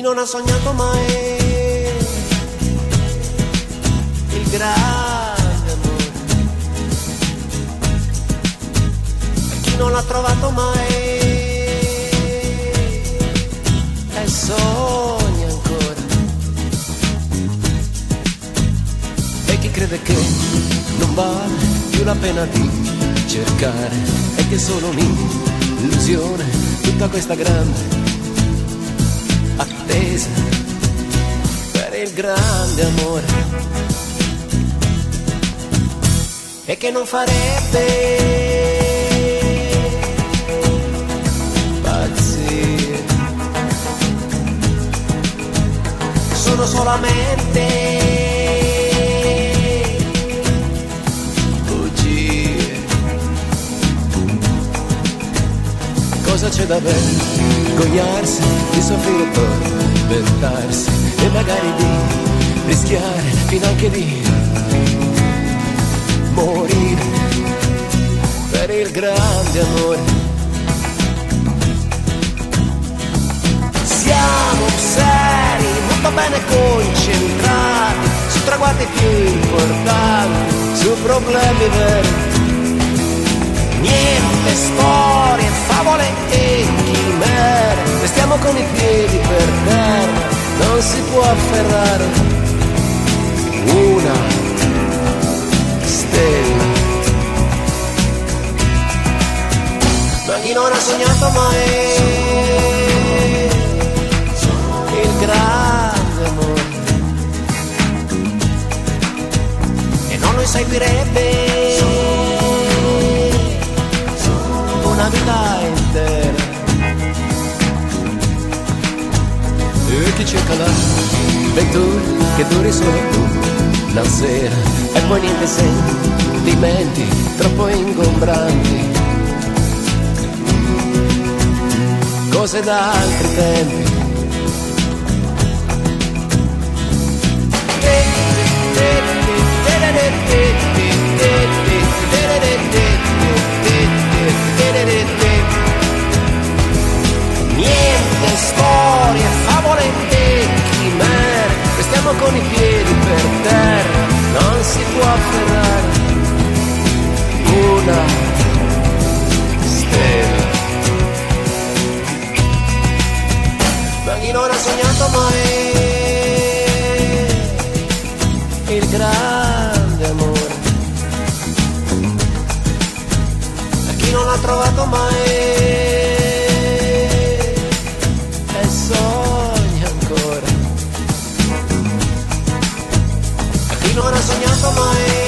Chi non ha sognato mai il grande amore, e chi non l'ha trovato mai e sogna ancora, e chi crede che non vale più la pena di cercare e che è solo un'illusione tutta questa grande attesa per il grande amore, e che non farebbe pazzire. Sono solamente bugie. Cosa c'è da vergognarsi di soffrire per inventarsi e magari di rischiare finanche di morire per il grande amore? Siamo seri, molto bene concentrati su traguardi più importanti, su problemi veri. Niente storie, favole e chimere, restiamo con i piedi per terra, non si può afferrare una stella. Ma chi non ha sognato mai il grande amore e non lo seguirebbe una vita intera, e chi cerca la ventura che duri solo una sera e poi niente sentimenti troppo ingombranti, cose da altri tempi. Niente storie, favole e chimere, restiamo con i piedi per terra, non si può afferrare una stella. Ma chi non ha sognato mai il grande amore, e chi non l'ha trovato mai e sogna ancora, e chi non ha sognato mai